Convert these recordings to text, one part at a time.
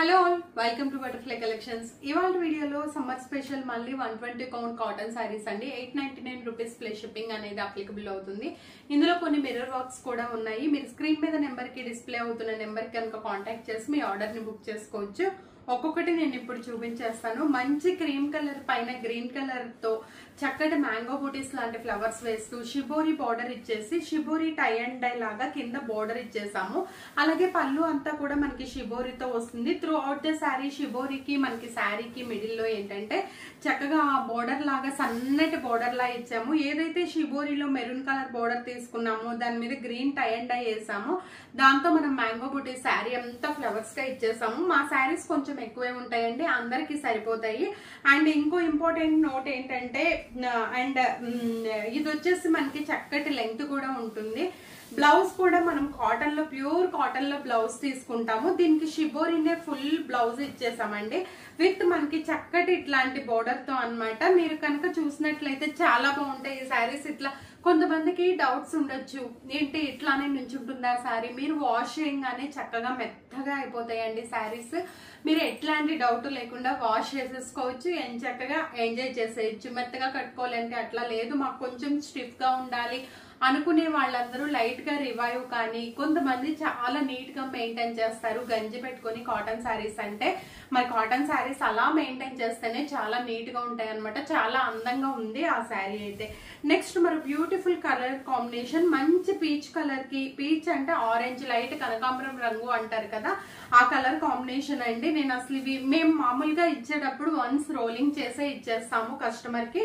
Hello all welcome to butterfly collections. ఇవాళ వీడియోలో summer special మళ్ళీ 120 కౌంట్ కాటన్ సారీస్ అండి. 899 రూపీస్ ప్లస్ షిప్పింగ్ అనేది అప్లికబుల్ అవుతుంది. ఇందులో కొన్ని మిర్రర్ వర్క్స్ కూడా ఉన్నాయి. మీరు స్క్రీన్ మీద నెంబర్ కి డిస్ప్లే అవుతున్న నెంబర్ కి కనుక కాంటాక్ట్ చేసి మీ ఆర్డర్ ని బుక్ చేసుకోవచ్చు. ఒక్కొక్కటి నేను ఇప్పుడు చూపించేస్తాను. మంచి క్రీమ్ కలర్ పైన గ్రీన్ కలర్ తో చక్కటి మ్యాంగో బూటీస్ లాంటి ఫ్లవర్స్ వేస్తూ షిబోరి బార్డర్ ఇచ్చేసి షిబోరి టై అండ్ డై లాగా కింద బార్డర్ ఇచ్చేసాము. అలాగే పళ్ళు అంతా కూడా మనకి షిబోరితో వస్తుంది. త్రూ అవుట్ ద శారీ షిబోరికి మనకి శారీకి మిడిల్ లో ఏంటంటే చక్కగా బార్డర్ లాగా సన్నటి బార్డర్ లా ఇచ్చాము. ఏదైతే షిబోరిలో మెరూన్ కలర్ బార్డర్ తీసుకున్నామో దాని మీద గ్రీన్ టై అండ్ డై వేసాము. దాంతో మనం మ్యాంగో బూటీ శారీ అంతా ఫ్లవర్స్ గా ఇచ్చేసాము. మా శారీస్ కొంచెం ఎక్కువే ఉంటాయండి, అందరికి సరిపోతాయి. అండ్ ఇంకో ఇంపార్టెంట్ నోట్ ఏంటంటే ఇది వచ్చేసి మనకి చక్కటి లెంగ్త్ కూడా ఉంటుంది. బ్లౌజ్ కూడా మనం కాటన్ లో ప్యూర్ కాటన్ లో బ్లౌజ్ తీసుకుంటాము. దీనికి షిబోరినే ఫుల్ బ్లౌజ్ ఇచ్చేసామండి విత్ మనకి చక్కటి ఇట్లాంటి బోర్డర్ తో అన్నమాట. మీరు కనుక చూసినట్లయితే చాలా బాగుంటాయి ఈ శారీస్. ఇట్లా కొంతమందికి డౌట్స్ ఉండొచ్చు, ఏంటి ఇట్లానే నుంచుంటుందా శారీ, మీరు వాష్ చేయగానే చక్కగా మెత్తగా అయిపోతాయండి శారీస్. మీరు ఎట్లాంటి డౌట్ లేకుండా వాష్ చేసేసుకోవచ్చు, చక్కగా ఎంజాయ్ చేసేయచ్చు. మెత్తగా కట్టుకోవాలంటే అట్లా లేదు, మాకు కొంచెం స్టిఫ్ గా ఉండాలి అనుకునే వాళ్ళందరూ లైట్ గా రివైవ్ కానీ, కొంతమంది చాలా నీట్ గా మెయింటైన్ చేస్తారు గంజి పెట్టుకుని కాటన్ శారీస్. అంటే మరి కాటన్ శారీస్ అలా మెయింటైన్ చేస్తేనే చాలా నీట్ గా ఉంటాయి అనమాట. చాలా అందంగా ఉంది ఆ శారీ అయితే. నెక్స్ట్ మరి బ్యూటిఫుల్ కలర్ కాంబినేషన్, మంచి పీచ్ కలర్ కి, పీచ్ అంటే ఆరెంజ్ లైట్ కనకాంబరం రంగు అంటారు కదా, ఆ కలర్ కాంబినేషన్ అండి. నేను అసలు ఇవి మేము మామూలుగా ఇచ్చేటప్పుడు వన్స్ రోలింగ్ చేసే ఇచ్చేస్తాము కస్టమర్ కి.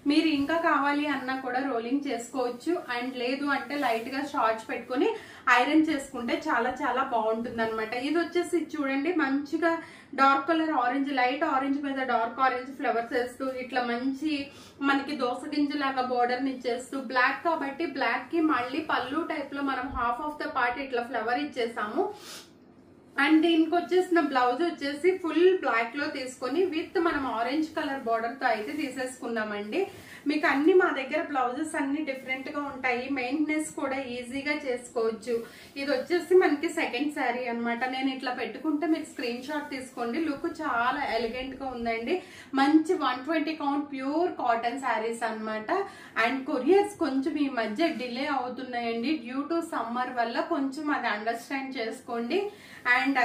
మీరు ఇంకా కావాలి అన్నా కూడా రోలింగ్ చేసుకోవచ్చు. అండ్ లేదు అంటే లైట్ గా షార్ట్స్ పెట్టుకుని ఐరన్ చేసుకుంటే చాలా చాలా బాగుంటుంది అనమాట. ఇది వచ్చేసి చూడండి, మంచిగా dark colour orange, light orange మీద డార్క్ ఆరెంజ్ ఫ్లవర్స్ వేస్తూ ఇట్లా మంచి మనకి దోస గింజ లాగా బోర్డర్ ఇచ్చేస్తూ, బ్లాక్ కాబట్టి బ్లాక్ కి మళ్ళీ పళ్ళు టైప్ లో మనం హాఫ్ ఆఫ్ ద పార్ట్ ఇట్లా ఫ్లవర్ ఇచ్చేసాము. అండ్ దీనికి వచ్చేసిన బ్లౌజ్ వచ్చేసి ఫుల్ బ్లాక్ లో తీసుకొని విత్ మనం ఆరెంజ్ కలర్ బార్డర్ తో అయితే తీసేసుకున్నామండి. మీకు అన్ని మా దగ్గర బ్లౌజెస్ అన్ని డిఫరెంట్ గా ఉంటాయి, మెయింటెనెన్స్ కూడా ఈజీగా చేసుకోవచ్చు. ఇది వచ్చేసి మనకి సెకండ్ శారీ అనమాట. నేను ఇట్లా పెట్టుకుంటే మీరు స్క్రీన్ షాట్ తీసుకోండి. లుక్ చాలా ఎలిగెంట్ గా ఉందండి. మంచి 120 కౌంట్ ప్యూర్ కాటన్ శారీస్ అనమాట. అండ్ కొరియర్స్ కొంచెం ఈ మధ్య డిలే అవుతున్నాయండి డ్యూ టు సమ్మర్ వల్ల, కొంచెం అది అండర్స్టాండ్ చేసుకోండి. అండ్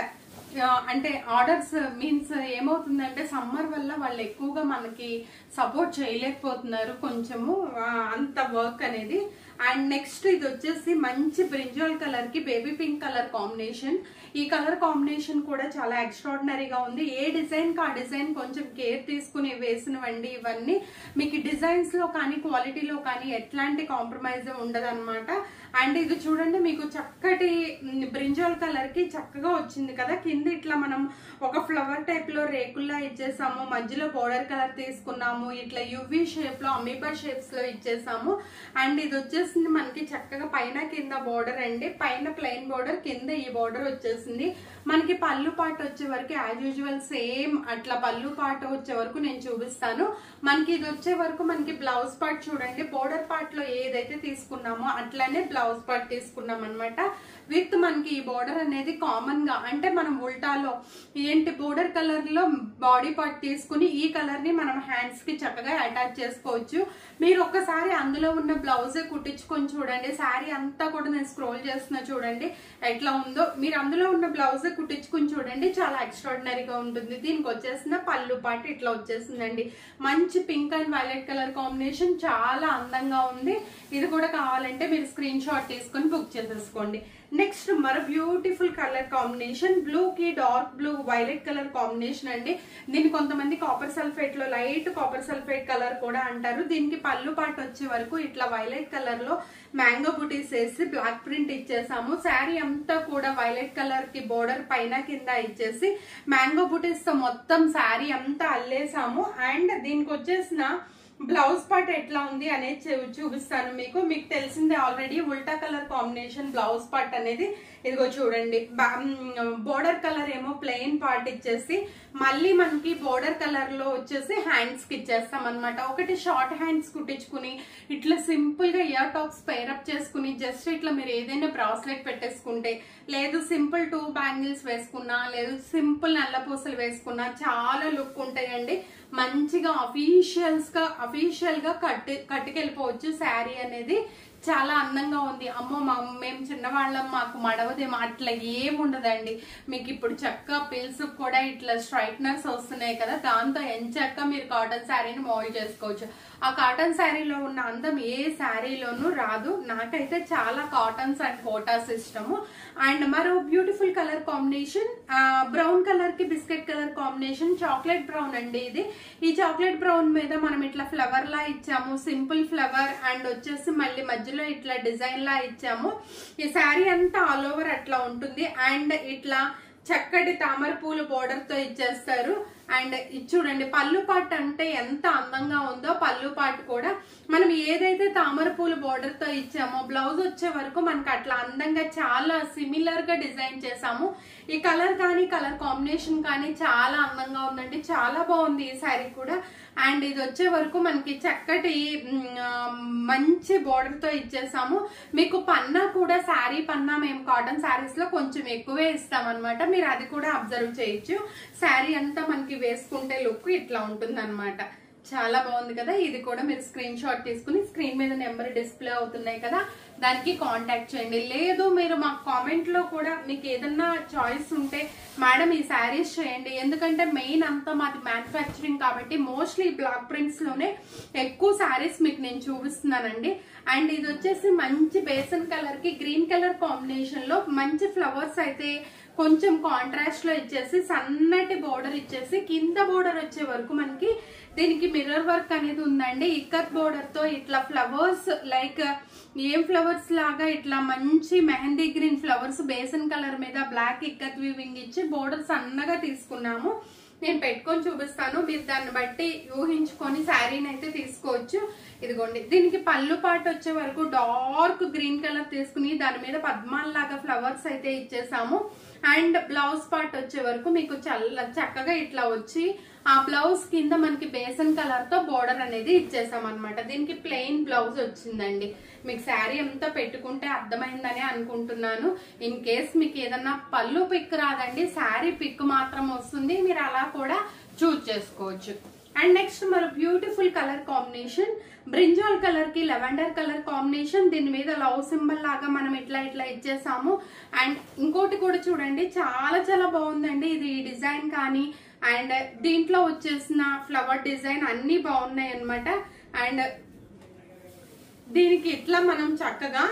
అంటే ఆర్డర్స్ మీన్స్ ఏమవుతుందంటే సమ్మర్ వల్ల వాళ్ళు ఎక్కువగా మనకి సపోర్ట్ చేయలేకపోతున్నారు కొంచెము అంత వర్క్ అనేది. అండ్ నెక్స్ట్ ఇది వచ్చేసి మంచి బ్రింజాల్ కలర్ కి బేబీ పింక్ కలర్ కాంబినేషన్. ఈ కలర్ కాంబినేషన్ కూడా చాలా ఎక్స్ట్రాడినరీగా ఉంది. ఏ డిజైన్ కి ఆ డిజైన్ కొంచెం కేర్ తీసుకుని వేసినవండి ఇవన్నీ. మీకు డిజైన్స్ లో కానీ క్వాలిటీలో కానీ ఎట్లాంటి కాంప్రమైజ్ ఉండదు అనమాట. అండ్ ఇది చూడండి, మీకు చక్కటి బ్రింజాల్ కలర్ కి చక్కగా వచ్చింది కదా. కింద ఇట్లా మనం ఒక ఫ్లవర్ టైప్ లో రేకుల్లా ఇచ్చేసాము, మధ్యలో బోర్డర్ కలర్ తీసుకున్నాము, ఇట్లా యువి షేప్ లో అమీబా షేప్స్ లో ఇచ్చేసాము. అండ్ ఇది వచ్చేసింది మనకి చక్కగా పైన కింద బోర్డర్ అండి. పైన ప్లెయిన్ బోర్డర్, కింద ఈ బోర్డర్ వచ్చేసింది. మనకి పళ్ళు పాట వచ్చే వరకు యాజ్ యూజువల్ సేమ్ అట్లా పళ్ళు పాట వచ్చే వరకు నేను చూపిస్తాను. మనకి ఇది వచ్చే వరకు మనకి బ్లౌజ్ పార్ట్ చూడండి, బోర్డర్ పార్ట్ లో ఏదైతే తీసుకున్నామో అట్లానే బ్లౌజ్ పార్ట్ తీసుకున్నాం అనమాట. విత్ మనకి ఈ బోర్డర్ అనేది కామన్ గా, అంటే మనం ఉల్టాలో ఏంటి బోర్డర్ కలర్ లో బాడీ పార్ట్ తీసుకుని ఈ కలర్ ని మనం హ్యాండ్స్ కి చక్కగా అటాచ్ చేసుకోవచ్చు. మీరు ఒక్కసారి అందులో ఉన్న బ్లౌజే కుట్టించుకొని చూడండి. శారీ అంతా కూడా నేను స్క్రోల్ చేస్తున్నా చూడండి ఎట్లా ఉందో. మీరు అందులో ఉన్న బ్లౌజే కుట్టించుకుని చూడండి, చాలా ఎక్స్ట్రాడినరీగా ఉంటుంది. దీనికి వచ్చేసిన పళ్ళు పాటు ఇట్లా వచ్చేసిందండి. మంచి pink and violet colour combination, చాలా అందంగా ఉంది. ఇది కూడా కావాలంటే మీరు స్క్రీన్ షాట్ తీసుకొని బుక్ చేసేసుకోండి. నెక్స్ట్ మరో బ్యూటిఫుల్ కలర్ కాంబినేషన్, బ్లూ కి dark blue violet colour combination అండి. దీన్ని కొంతమంది కాపర్ సల్ఫేట్ లో లైట్ కాపర్ సల్ఫేట్ కలర్ కూడా అంటారు. దీనికి పళ్ళు పాటు వచ్చే వరకు ఇట్లా వైలెట్ కలర్ లో మ్యాంగో బుటీస్ వేసి బ్లాక్ ప్రింట్ ఇచ్చేసాము. శారీ అంతా కూడా వైలెట్ కలర్ కి బోర్డర్ పైన కింద ఇచ్చేసి మ్యాంగో బుటీస్ తో మొత్తం శారీ అంతా అల్లేసాము. అండ్ దీనికి వచ్చేసిన బ్లౌజ్ పార్ట్ ఎట్లా ఉంది అనేది చూపిస్తాను మీకు. మీకు తెలిసిందే ఆల్రెడీ ఉల్టా కలర్ కాంబినేషన్ బ్లౌజ్ పార్ట్ అనేది. ఇదిగో చూడండి, బోర్డర్ కలర్ ఏమో ప్లెయిన్ పార్ట్ ఇచ్చేసి మళ్ళీ మనకి బోర్డర్ కలర్ లో వచ్చేసి హ్యాండ్స్ కి ఇచ్చేస్తాం అనమాట. ఒకటి షార్ట్ హ్యాండ్స్ కుట్టించుకుని ఇట్లా సింపుల్ గా ఇయర్ టాప్స్ పేరప్ చేసుకుని జస్ట్ ఇట్లా మీరు ఏదైనా బ్రాస్లెట్ పెట్టేసుకుంటే, లేదు సింపుల్ 2 బ్యాంగిల్స్ వేసుకున్నా, లేదు సింపుల్ నల్లపూసలు వేసుకున్నా చాలా లుక్ ఉంటాయండి. మంచిగా అఫీషియల్ గా కట్టుకెళ్ళిపోవచ్చు. శారీ అనేది చాలా అందంగా ఉంది. అమ్మో మేము చిన్నవాళ్ళం మాకు మడవదేమో అట్లా ఏముండదండి. మీకు ఇప్పుడు చక్క పిల్స్ కూడా ఇట్లా స్ట్రైట్నర్స్ వస్తున్నాయి కదా, దాంతో ఎంచక్క మీరు కాటన్ శారీని మోల్డ్ చేసుకోవచ్చు. ఆ కాటన్ శారీలో ఉన్న అందం ఏ శారీలోనూ రాదు. నాకైతే చాలా కాటన్స్ అండ్ కోటాస్ ఇష్టము. అండ్ మరో beautiful colour combination, brown colour కి biscuit colour combination, chocolate brown అండి ఇది. ఈ చాక్లెట్ బ్రౌన్ మీద మనం ఇట్లా ఫ్లవర్ లా ఇచ్చాము, సింపుల్ ఫ్లవర్ అండ్ వచ్చేసి మళ్ళీ మధ్యలో ఇట్లా డిజైన్ లా ఇచ్చాము. ఈ శారీ అంతా ఆల్ ఓవర్ అట్లా ఉంటుంది. అండ్ ఇట్లా చక్కటి తామర పూలు బోర్డర్ తో ఇచ్చేస్తారు. అండ్ ఇది చూడండి, పళ్ళు పాటు అంటే ఎంత అందంగా ఉందో. పళ్ళు పాటు కూడా మనం ఏదైతే తామర పూలు బోర్డర్ తో ఇచ్చామో బ్లౌజ్ వచ్చే వరకు మనకు అట్లా అందంగా చాలా సిమిలర్ గా డిజైన్ చేసాము. ఈ కలర్ కానీ కలర్ కాంబినేషన్ కానీ చాలా అందంగా ఉందండి. చాలా బాగుంది ఈ శారీ కూడా. అండ్ ఇది వచ్చే వరకు మనకి చక్కటి మంచి బోర్డర్ తో ఇచ్చేసాము. మీకు పన్నా కూడా శారీ పన్నా మేము కాటన్ శారీస్ లో కొంచెం ఎక్కువే ఇస్తాం అనమాట. మీరు అది కూడా అబ్జర్వ్ చేయొచ్చు. శారీ అంతా మనకి వేసుకుంటే లుక్ ఇట్లా ఉంటుంది అనమాట. చాలా బాగుంది కదా. ఇది కూడా మీరు స్క్రీన్ షాట్ తీసుకుని స్క్రీన్ మీద నెంబర్ డిస్ప్లే అవుతున్నాయి కదా, దానికి కాంటాక్ట్ చేయండి. లేదు మీరు మా కామెంట్ లో కూడా మీకు ఏదన్నా చాయిస్ ఉంటే మేడం ఈ శారీస్ చేయండి, ఎందుకంటే మెయిన్ అంతా మాది మ్యానుఫ్యాక్చరింగ్ కాబట్టి మోస్ట్లీ బ్లాక్ ప్రింట్స్ లోనే ఎక్కువ శారీస్ మీకు నేను చూపిస్తున్నానండి. అండ్ ఇది వచ్చేసి మంచి బేసన్ కలర్ కి గ్రీన్ కలర్ కాంబినేషన్ లో మంచి ఫ్లవర్స్ అయితే కొంచెం కాంట్రాస్ట్ లో ఇచ్చేసి సన్నటి బోర్డర్ ఇచ్చేసి కింద బోర్డర్ వచ్చే వరకు మనకి దీనికి మిర్రర్ వర్క్ అనేది ఉందండి. ఇక్కత్ బోర్డర్ తో ఇట్లా ఫ్లవర్స్ లైక్ ఏం ఫ్లవర్స్ లాగా ఇట్లా మంచి mehndi green flowers besan colour మీద బ్లాక్ ఇక్కత్ వీవింగ్ ఇచ్చి బోర్డర్ సన్నగా తీసుకున్నాము. నేను పెట్టుకొని చూపిస్తాను, మీరు దాన్ని బట్టి ఊహించుకొని శారీని అయితే తీసుకోవచ్చు. ఇదిగోండి, దీనికి పళ్ళు పాటు వచ్చే వరకు డార్క్ గ్రీన్ కలర్ తీసుకుని దాని మీద పద్మాల్లాగా ఫ్లవర్స్ అయితే ఇచ్చేసాము. అండ్ బ్లౌజ్ పార్ట్ వచ్చే వరకు మీకు చక్కగా ఇట్లా వచ్చి ఆ బ్లౌజ్ కింద మనకి బేసన్ కలర్ తో బోర్డర్ అనేది ఇచ్చేసాం అనమాట. దీనికి ప్లెయిన్ బ్లౌజ్ వచ్చిందండి. మీకు శారీ అంతా పెట్టుకుంటే అర్థమైందని అనుకుంటున్నాను. ఇన్ కేస్ మీకు ఏదన్నా పళ్ళు పిక్ రాదండి, శారీ పిక్ మాత్రం వస్తుంది, మీరు అలా కూడా చూజ్ చేసుకోవచ్చు. అండ్ నెక్స్ట్ మరో beautiful colour combination, brinjal colour కి లెవెండర్ కలర్ కాంబినేషన్. దీని మీద లవ్ సింబల్ లాగా మనం ఇట్లా ఇచ్చేసాము. అండ్ ఇంకోటి కూడా చూడండి, చాలా చాలా బాగుందండి ఇది డిజైన్ కానీ. అండ్ దీంట్లో వచ్చేసిన ఫ్లవర్ డిజైన్ అన్ని బాగున్నాయి అన్నమాట. అండ్ దీనికి ఇట్లా మనం చక్కగా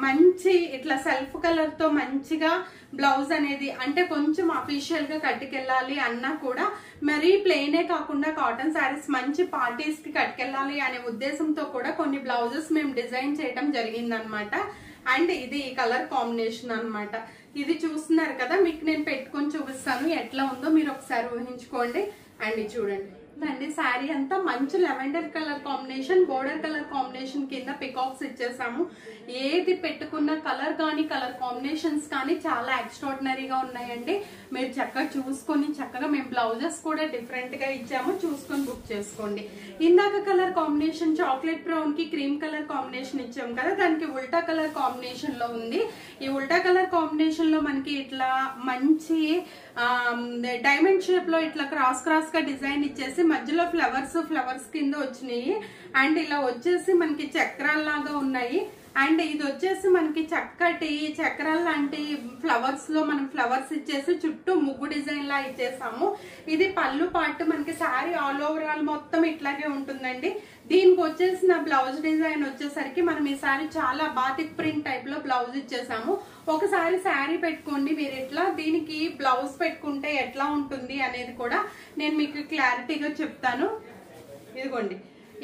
మంచి ఇట్లా సెల్ఫ్ కలర్ తో మంచిగా బ్లౌజ్ అనేది అంటే కొంచెం అఫీషియల్ గా కట్టుకెళ్ళాలి అన్నా కూడా మరీ ప్లెయినే కాకుండా కాటన్ శారీస్ మంచి పార్టీస్ కి కట్టుకెళ్ళాలి అనే ఉద్దేశంతో కూడా కొన్ని బ్లౌజెస్ మేము డిజైన్ చేయడం జరిగిందనమాట. అండ్ ఇది ఈ కలర్ కాంబినేషన్ అన్నమాట. ఇది చూస్తున్నారు కదా, మీకు నేను పెట్టుకొని చూపిస్తాను ఎట్లా ఉందో మీరు ఒకసారి ఊహించుకోండి. అండ్ చూడండి అండి, శారీ అంతా మంచి lavender colour combination, border colour combination కింద పికాక్స్ ఇచ్చేసాము. ఏది పెట్టుకున్న కలర్ కానీ కలర్ కాంబినేషన్స్ కానీ చాలా ఎక్స్ట్రాడినరీగా ఉన్నాయండి. మీరు చక్కగా చూసుకొని చక్కగా మేము బ్లౌజెస్ కూడా డిఫరెంట్ గా ఇచ్చాము, చూసుకొని బుక్ చేసుకోండి. ఇందాక కలర్ కాంబినేషన్ చాక్లెట్ బ్రౌన్ కి క్రీమ్ కలర్ కాంబినేషన్ ఇచ్చాము కదా, దానికి ఉల్టా కలర్ కాంబినేషన్ లో ఉంది. ఈ ఉల్టా కలర్ కాంబినేషన్ లో మనకి ఇట్లా మంచి డైమండ్ షేప్ లో ఇట్లా క్రాస్ గా డిజైన్ ఇచ్చేసి మధ్యలో ఫ్లవర్స్ కింద వచ్చినాయి. అండ్ ఇలా వచ్చేసి మనకి చక్రాల్లాగా ఉన్నాయి. అండ్ ఇది వచ్చేసి మనకి చక్కటి చక్రాల లాంటి ఫ్లవర్స్ లో మనం ఫ్లవర్స్ ఇచ్చేసి చుట్టూ ముగ్గు డిజైన్ లా ఇచ్చేసాము. ఇది పళ్ళు పార్ట్, మనకి శారీ ఆల్ ఓవర్ మొత్తం ఇట్లాగే ఉంటుందండి. దీనికి వచ్చేసిన బ్లౌజ్ డిజైన్ వచ్చేసరికి మనం ఈ శారీ చాలా బాతిక్ ప్రింట్ టైప్ లో బ్లౌజ్ ఇచ్చేసాము. ఒకసారి శారీ పెట్టుకోండి మీరు ఇట్లా, దీనికి బ్లౌజ్ పెట్టుకుంటే ఎట్లా ఉంటుంది అనేది కూడా నేను మీకు క్లారిటీగా చెప్తాను. ఇదిగోండి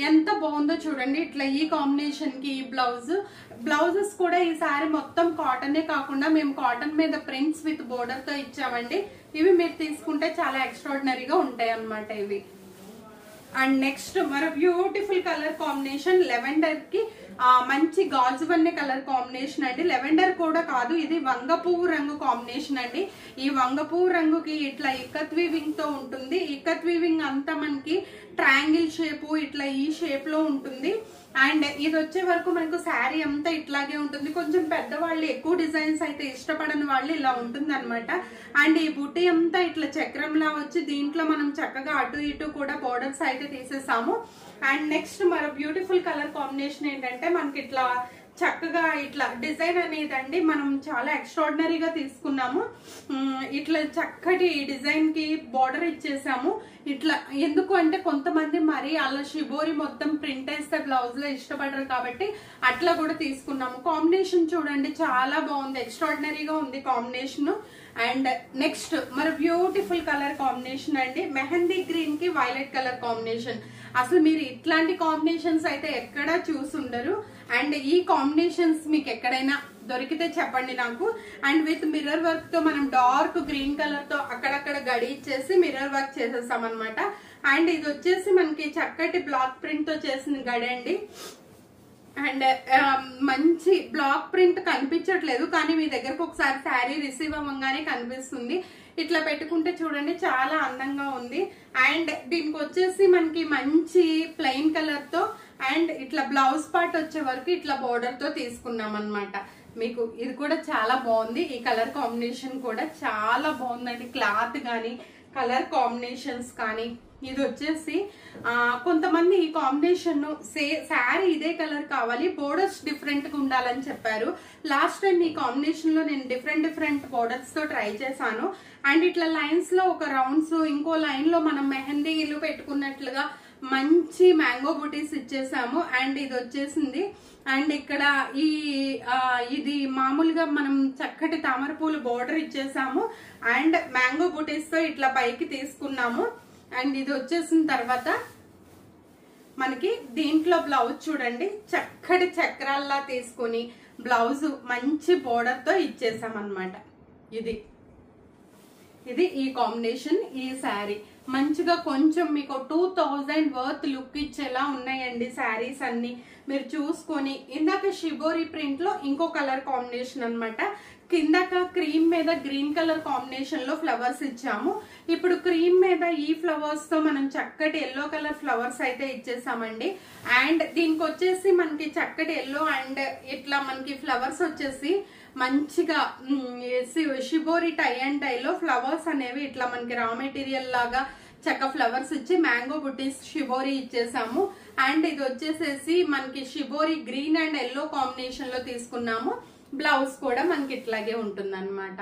ఎంత బాగుందో చూడండి, ఇట్లా ఈ కాంబినేషన్ కి ఈ బ్లౌజెస్ కూడా ఈ శారీ మొత్తం కాటనే కాకుండా మేము కాటన్ మీద ప్రింట్స్ విత్ బోర్డర్ తో ఇచ్చామండి. ఇవి మీరు తీసుకుంటే చాలా ఎక్స్ట్రాడినరీగా ఉంటాయి అన్నమాట. ఇవి అండ్ నెక్స్ట్ మరో బ్యూటిఫుల్ కలర్ కాంబినేషన్ లెవెండర్ కి మంచి గాజు వన్నె కలర్ కాంబినేషన్ అండి. లెవెండర్ కూడా కాదు, ఇది వంగ పువ్వు రంగు కాంబినేషన్ అండి. ఈ వంగ పువ్వు రంగుకి ఇట్లా ఇక్కత్ వీవింగ్ తో ఉంటుంది. ఇక్కత్ వీవింగ్ అంతా మనకి ట్రయాంగిల్ షేప్ ఇట్లా ఈ షేప్ లో ఉంటుంది. అండ్ ఇది వచ్చే వరకు మనకు శారీ అంతా ఇట్లాగే ఉంటుంది. కొంచెం పెద్దవాళ్ళు ఎక్కువ డిజైన్స్ అయితే ఇష్టపడని వాళ్ళు ఇలా ఉంటుంది అనమాట. అండ్ ఈ బుట్టి అంతా ఇట్లా చక్రంలా వచ్చి దీంట్లో మనం చక్కగా అటు ఇటు కూడా బోర్డర్స్ అయితే తీసేసాము. అండ్ నెక్స్ట్ మరో బ్యూటిఫుల్ కలర్ కాంబినేషన్ ఏంటంటే మనకి ఇట్లా చక్కగా ఇట్లా డిజైన్ అనేది అండి మనం చాలా ఎక్స్ట్రాడినరీగా తీసుకున్నాము. ఇట్లా చక్కటి డిజైన్ కి బార్డర్ ఇచ్చేసాము. ఇట్లా ఎందుకు అంటే కొంతమంది మరి అలా షిబోరి మొత్తం ప్రింట్ వేస్తే బ్లౌజ్ లో ఇష్టపడరు కాబట్టి అట్లా కూడా తీసుకున్నాము. కాంబినేషన్ చూడండి చాలా బాగుంది, ఎక్స్ట్రాడినరీగా ఉంది కాంబినేషన్. అండ్ నెక్స్ట్ మరి బ్యూటిఫుల్ కలర్ కాంబినేషన్ అండి, మెహందీ గ్రీన్ కి వైలెట్ కలర్ కాంబినేషన్. అసలు మీరు ఇట్లాంటి కాంబినేషన్స్ అయితే ఎక్కడా చూసుండరు. అండ్ ఈ కాంబినేషన్స్ మీకు ఎక్కడైనా దొరికితే చెప్పండి నాకు. అండ్ విత్ మిర్రర్ వర్క్ తో మనం డార్క్ గ్రీన్ కలర్ తో అక్కడక్కడ గడి ఇచ్చేసి మిర్రర్ వర్క్ చేసేస్తాం అనమాట. అండ్ ఇది వచ్చేసి మనకి చక్కటి బ్లాక్ ప్రింట్ తో చేసిన గడి అండి. అండ్ మంచి బ్లాక్ ప్రింట్ కనిపించట్లేదు కానీ మీ దగ్గరకు ఒకసారి శారీ రిసీవ్ అవ్వగానే కనిపిస్తుంది. ఇట్లా పెట్టుకుంటే చూడండి చాలా అందంగా ఉంది. అండ్ దీనికి వచ్చేసి మనకి మంచి ప్లెయిన్ కలర్ తో అండ్ ఇట్లా బ్లౌజ్ పార్ట్ వచ్చే వరకు ఇట్లా బోర్డర్ తో తీసుకున్నాం అనమాట. మీకు ఇది కూడా చాలా బాగుంది. ఈ కలర్ కాంబినేషన్ కూడా చాలా బాగుందండి. క్లాత్ కానీ కలర్ కాంబినేషన్స్ కానీ ఇది వచ్చేసి కొంతమంది ఈ కాంబినేషన్ శారీ ఇదే కలర్ కావాలి, బోర్డర్స్ డిఫరెంట్ గా ఉండాలని చెప్పారు. లాస్ట్ టైం ఈ కాంబినేషన్ లో నేను డిఫరెంట్ బోర్డర్స్ తో ట్రై చేశాను. అండ్ ఇట్లా లైన్స్ లో ఒక రౌండ్స్ ఇంకో లైన్ లో మనం మెహందీలు పెట్టుకున్నట్లుగా మంచి మ్యాంగో బుటీస్ ఇచ్చేసాము. అండ్ ఇది వచ్చేసింది. అండ్ ఇక్కడ ఇది మామూలుగా మనం చక్కటి తామర పూలు బోర్డర్ ఇచ్చేసాము. అండ్ మ్యాంగో బుటీస్ తో ఇట్లా పైకి తీసుకున్నాము. అండ్ ఇది వచ్చేసిన తర్వాత మనకి దీంట్లో బ్లౌజ్ చూడండి చక్కటి చక్రాల్లా తీసుకుని బ్లౌజ్ మంచి బోర్డర్ తో ఇచ్చేసాం అనమాట. ఇది ఈ కాంబినేషన్. ఈ శారీ మంచిగా కొంచెం మీకు 2000 వర్త్ లుక్ ఇచ్చేలా ఉన్నాయండి శారీస్ అన్ని. మీరు చూసుకొని ఇందాక షిబోరి ప్రింట్ లో ఇంకో కలర్ కాంబినేషన్ అనమాట. కిందక క్రీమ్ మీద గ్రీన్ కలర్ కాంబినేషన్ లో ఫ్లవర్స్ ఇచ్చాము. ఇప్పుడు క్రీమ్ మీద ఈ ఫ్లవర్స్ తో మనం చక్కటి ఎల్లో కలర్ ఫ్లవర్స్ అయితే ఇచ్చేసామండి. అండ్ దీనికి వచ్చేసి మనకి చక్కటి ఎల్లో అండ్ ఇట్లా మనకి ఫ్లవర్స్ వచ్చేసి మంచిగా షిబోరి టై అండ్ టై లో ఫ్లవర్స్ అనేవి ఇట్లా మనకి రా మెటీరియల్ లాగా చక్క ఫ్లవర్స్ ఇచ్చి మ్యాంగో బుటీస్ షిబోరి ఇచ్చేసాము. అండ్ ఇది వచ్చేసేసి మనకి shibori green and yellow combination లో తీసుకున్నాము. బ్లౌజ్ కూడా మనకి ఇట్లాగే ఉంటుంది అనమాట.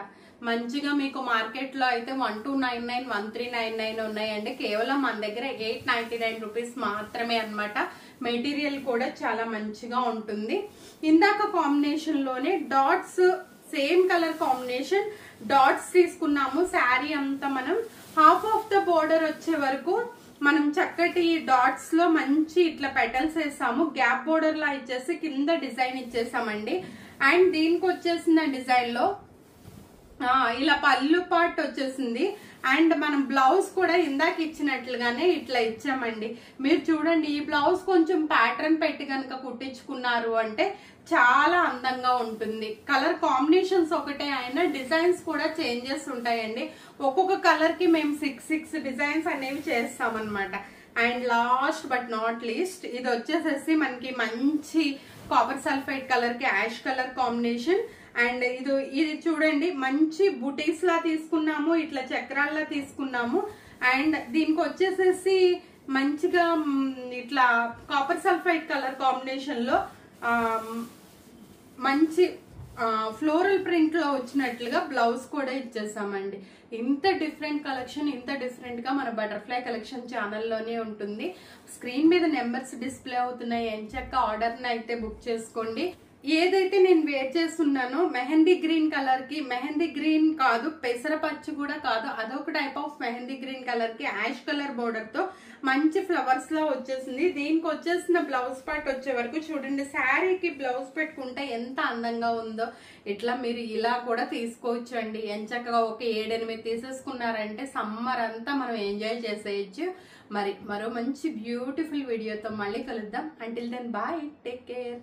మంచిగా మీకు మార్కెట్ లో అయితే 1299 1399 ఉన్నాయండి. కేవలం మన దగ్గర 899 రూపీస్ మాత్రమే అనమాట. మెటీరియల్ కూడా చాలా మంచిగా ఉంటుంది. ఇందాక కాంబినేషన్ లోనే dots same colour combination dots తీసుకున్నాము. శారీ అంతా మనం హాఫ్ ఆఫ్ ద బోర్డర్ వచ్చే వరకు మనం చక్కటి డాట్స్ లో మంచి ఇట్లా పెటల్స్ వేసాము. గ్యాప్ బోర్డర్ లా ఇచ్చేసి కింద డిజైన్ ఇచ్చేసామండి. అండ్ దీనికి వచ్చేసిన డిజైన్ లో ఇలా పళ్ళు పార్ట్ వచ్చేసింది. అండ్ మనం బ్లౌజ్ కూడా ఇందాక ఇచ్చినట్లుగానే ఇట్లా ఇచ్చామండి. మీరు చూడండి ఈ బ్లౌజ్ కొంచెం ప్యాటర్న్ పెట్టి కనుక కుట్టించుకున్నారు అంటే చాలా అందంగా ఉంటుంది. కలర్ కాంబినేషన్స్ ఒకటే అయినా డిజైన్స్ కూడా చేంజెస్ ఉంటాయండి. ఒక్కొక్క కలర్ కి మేము 6 డిజైన్స్ అనేవి చేస్తామన్నమాట. And last but not least ఇది వచ్చేసేసి మనకి మంచి కాపర్ సల్ఫైడ్ కలర్ కి యాష్ కలర్ కాంబినేషన్. అండ్ ఇది చూడండి మంచి బుటీస్ లా తీసుకున్నాము, ఇట్లా చక్రాల్లా తీసుకున్నాము. అండ్ దీనికి వచ్చేసేసి మంచిగా ఇట్లా కాపర్ సల్ఫైడ్ కలర్ కాంబినేషన్ లో మంచి ఫ్లోరల్ ప్రింట్ లో వచ్చినట్లుగా బ్లౌజ్ కూడా ఇచ్చేసామండి. ఇంత డిఫరెంట్ కలెక్షన్ ఇంత డిఫరెంట్ గా మన బటర్ఫ్లై కలెక్షన్ ఛానల్లోనే ఉంటుంది. స్క్రీన్ మీద నెంబర్స్ డిస్ప్లే అవుతున్నాయి. ఎంచక్క ఆర్డర్ ని అయితే బుక్ చేసుకోండి. ఏదైతే నేను వేర్ చేస్తున్నానో మెహందీ గ్రీన్ కలర్ కి, మెహందీ గ్రీన్ కాదు పెసరపచ్చు కూడా కాదు, అదొక type of mehndi green colour కి యాష్ కలర్ బోర్డర్ తో మంచి ఫ్లవర్స్ లా వచ్చేసింది. దీనికి వచ్చేసిన బ్లౌజ్ పార్ట్ వచ్చే వరకు చూడండి, శారీకి బ్లౌజ్ పెట్టుకుంటే ఎంత అందంగా ఉందో. ఇట్లా మీరు ఇలా కూడా తీసుకోవచ్చు అండి. ఎంచక్కగా ఒక 7-8 తీసేసుకున్నారంటే సమ్మర్ అంతా మనం ఎంజాయ్ చేసేయచ్చు. మరి మరో మంచి బ్యూటిఫుల్ వీడియోతో మళ్ళీ కలుద్దాం. Until then bye, take care.